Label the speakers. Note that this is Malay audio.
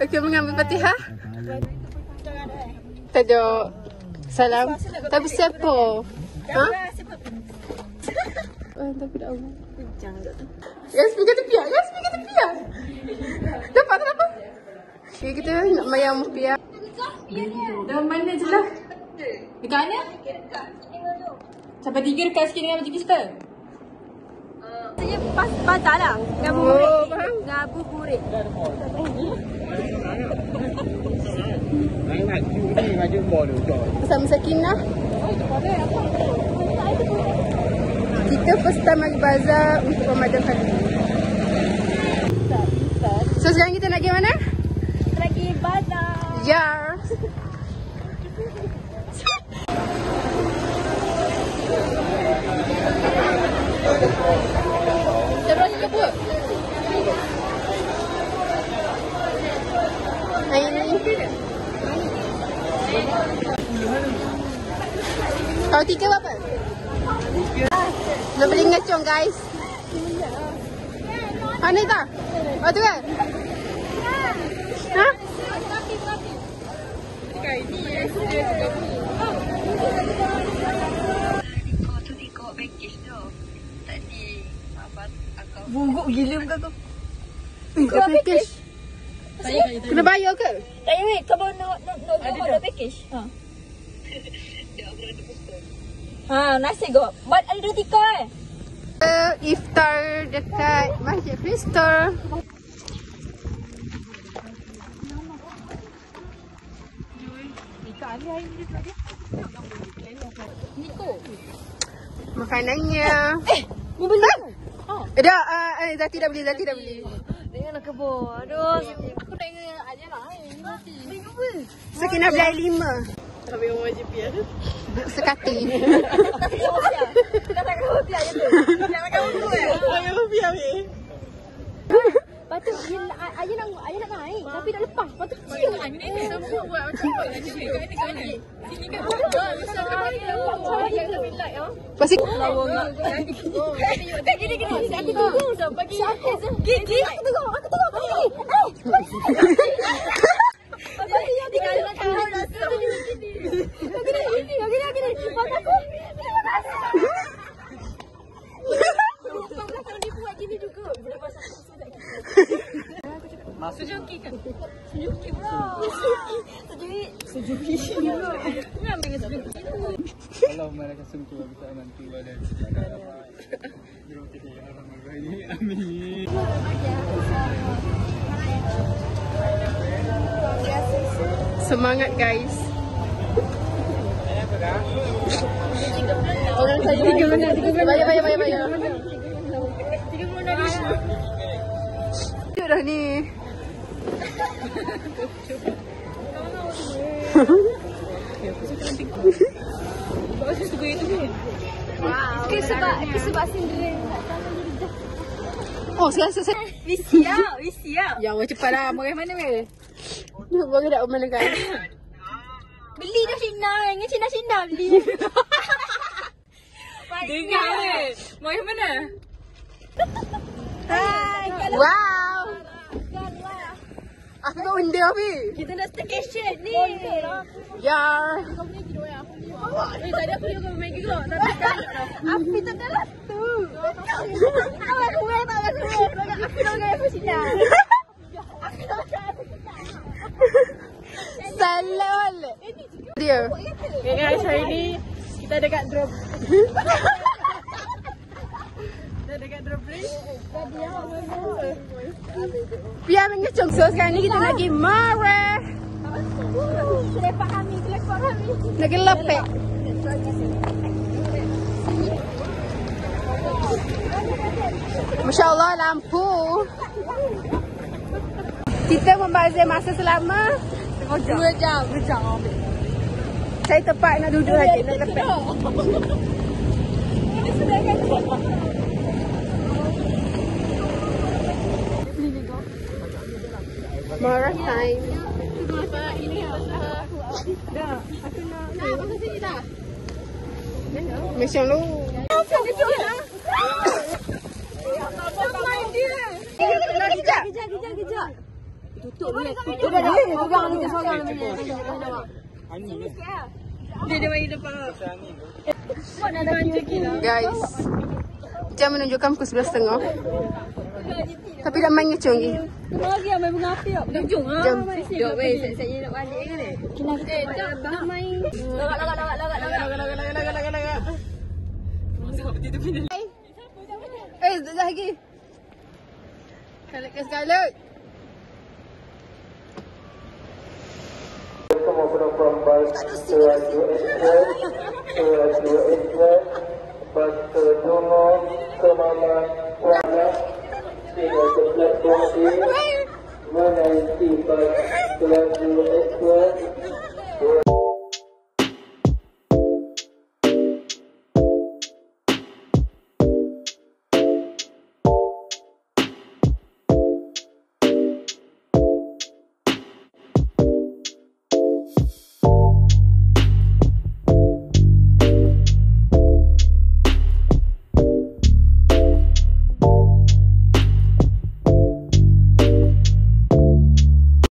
Speaker 1: Okey, mengambil Fatihah. Tajuk salam. Tapi siapa? Ha? Tapi dah Allah. Yang speaker tepiak. Dapat tak apa? Okay, kita nak mayang mupiah. Dalam mana je lah? Dekat mana? Sampai 3 dekat sikit dengan majlis kita.
Speaker 2: Maksudnya pas bazar lah. Ngabuburit.
Speaker 1: Bersama Sakinah. Kita first time pergi bazar untuk Ramadan kali ni. So sekarang kita nak pergi mana?
Speaker 2: Kita lagi bazar.
Speaker 1: Ya. Dah berapa buat? Hari ni. Kalau 3 berapa? Nak beli ngacung guys. Mana tak? Oh tu kan? Ha?
Speaker 2: Bungkuk gila muka kau.
Speaker 1: Kau package? Kena bayar ke?
Speaker 2: Tak payah weh, kau nak package. Ha, nasi kau. Buat ada 2 tikar
Speaker 1: Iftar dekat Masjid Crystal. Makanannya.
Speaker 2: Ni beli.
Speaker 1: Dah, Zati dah beli.
Speaker 2: Janganlah kebor. Aduh, aku tak ingat aja lah. Ni mati.
Speaker 1: Sakinah beli air 5.
Speaker 3: Habis orang wajib piah tu.
Speaker 1: Sekati.
Speaker 2: Dah tak kau piah je tu.
Speaker 3: Nak makan bulu Makan piah weh.
Speaker 2: Lepas tu, ayah nak naik. Tapi dah lepas. Lepas tu kecil.
Speaker 3: Ini semua buat macam apa lah sini. Kat mana? Sini kan buat. Bisa kat mana? Yang lebih light ah.
Speaker 1: Pasti
Speaker 3: Lawang tak. Gini. Aku tunggu sampai bagi.
Speaker 2: Gigi. Aku tengok. Bagi. Bagi yang tinggal nak kau dah gini. Lepas aku. Kalau dia buat gini juga. Boleh pasal
Speaker 3: Sejuki kan?
Speaker 2: Sejuki bro. Sejuki.
Speaker 3: Ni ambil ke sejuki.
Speaker 4: Kalau mereka sentuh kita nanti pada Jeruk kita ini. Amin.
Speaker 1: semangat guys.
Speaker 3: Orang saja 3 mana? 3 bulan.
Speaker 1: Bayar.
Speaker 3: 3 bulan dah.
Speaker 1: Cuk dah ni.
Speaker 3: Bagus tu itu ni.
Speaker 2: Wow. Sebab Cinderella.
Speaker 1: Oh, selesai.
Speaker 2: We siap.
Speaker 1: Ya, awak cepatlah. Mau mana weh? Bagi dak mana guys?
Speaker 2: Beli dah Cina. Yang Cina beli.
Speaker 3: Dengar weh. Mau yang mana?
Speaker 2: Hai.
Speaker 1: Wow. Aku tak benda Afi.
Speaker 2: Kita nak staycation ni.
Speaker 1: Ya.
Speaker 3: Tadi aku juga main juga. Tapi
Speaker 2: Api tak kalah tu. Awak kuih tak aku nak gaya Cina.
Speaker 1: Salah balik. Dia.
Speaker 3: okay guys, hari ni kita dekat drop. Dah dekat drop bridge.
Speaker 1: Biar mengecong. So sekarang ni kita lagi marah.
Speaker 2: Selepak kami.
Speaker 1: Lagi lepek. Masya Allah lampu. Kita membazir masa selama 2 jam. Saya tepat nak duduk lagi. Nak lepek. Marah time. Macam lu.
Speaker 2: Kejap. tutup ni. Tutup ni. Pegang ni seorang ni. Dia main depan. Mana ada
Speaker 1: Guys, jam menunjukkan pukul 11.30. Tapi dah main ngecung lagi.
Speaker 2: lagi main bunga api tak? Jom ah.
Speaker 1: Jom.
Speaker 2: Jom saya nak balik kan ni. Kita nak main. Lagak.
Speaker 1: Sekejap lagi. Scarlett.
Speaker 5: Semua penumpang bas Teraju Express, bas ke Dungo, Kemaman, Kuala, tinggal ke platform A, menaiki bas Teraju Express.